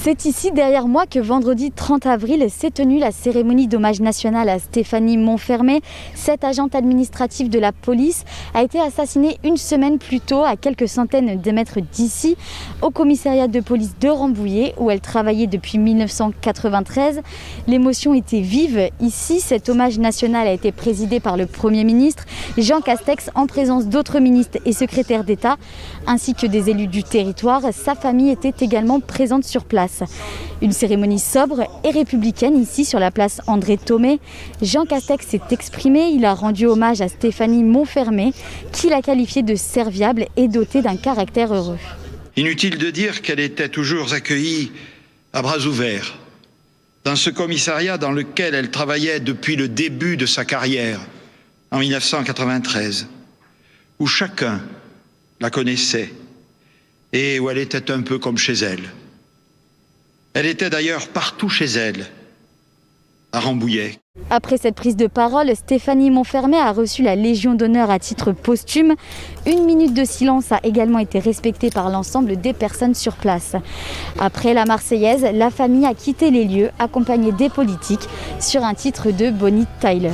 C'est ici, derrière moi, que vendredi 30 avril s'est tenue la cérémonie d'hommage national à Stéphanie Monfermé. Cette agente administrative de la police a été assassinée une semaine plus tôt, à quelques centaines de mètres d'ici, au commissariat de police de Rambouillet, où elle travaillait depuis 1993. L'émotion était vive. Ici, cet hommage national a été présidé par le Premier ministre, Jean Castex, en présence d'autres ministres et secrétaires d'État, ainsi que des élus du territoire. Sa famille était également présente sur place. Une cérémonie sobre et républicaine ici sur la place André Thomé. Jean Castex s'est exprimé, il a rendu hommage à Stéphanie Monfermé, qu'il a qualifiée de serviable et dotée d'un caractère heureux. Inutile de dire qu'elle était toujours accueillie à bras ouverts dans ce commissariat dans lequel elle travaillait depuis le début de sa carrière, en 1993, où chacun la connaissait et où elle était un peu comme chez elle. Elle était d'ailleurs partout chez elle, à Rambouillet. Après cette prise de parole, Stéphanie Monfermé a reçu la Légion d'honneur à titre posthume. 1 minute de silence a également été respectée par l'ensemble des personnes sur place. Après la Marseillaise, la famille a quitté les lieux, accompagnée des politiques, sur un titre de Bonnie Tyler.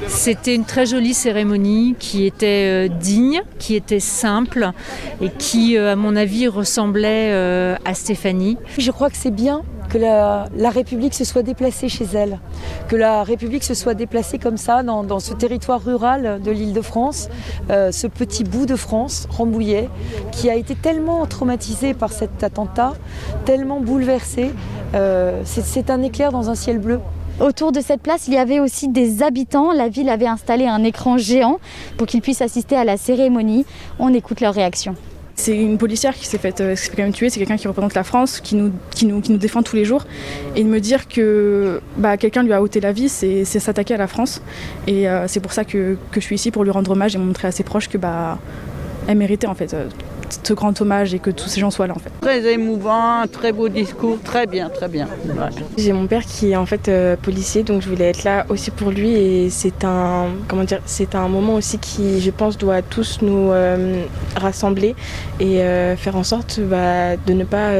C'était une très jolie cérémonie qui était digne, qui était simple et qui, à mon avis, ressemblait à Stéphanie. Je crois que c'est bien que la République se soit déplacée chez elle, que la République se soit déplacée comme ça dans ce territoire rural de l'Île-de-France, ce petit bout de France, Rambouillet, qui a été tellement traumatisé par cet attentat, tellement bouleversé. C'est un éclair dans un ciel bleu. Autour de cette place, il y avait aussi des habitants. La ville avait installé un écran géant pour qu'ils puissent assister à la cérémonie. On écoute leur réaction. C'est une policière qui s'est fait quand même tuer, c'est quelqu'un qui représente la France, qui nous défend tous les jours. Et de me dire que quelqu'un lui a ôté la vie, c'est s'attaquer à la France. Et c'est pour ça que je suis ici, pour lui rendre hommage et montrer à ses proches que elle méritait en fait ce grand hommage et que tous ces gens soient là en fait. Très émouvant, très beau discours, très bien, très bien. Ouais. J'ai mon père qui est en fait policier, donc je voulais être là aussi pour lui et c'est un moment aussi qui, je pense, doit tous nous rassembler et faire en sorte de ne pas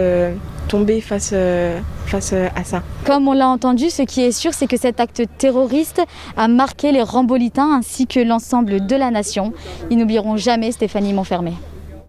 tomber face à ça. Comme on l'a entendu, ce qui est sûr, c'est que cet acte terroriste a marqué les Rambolitains ainsi que l'ensemble de la nation. Ils n'oublieront jamais Stéphanie Monfermé.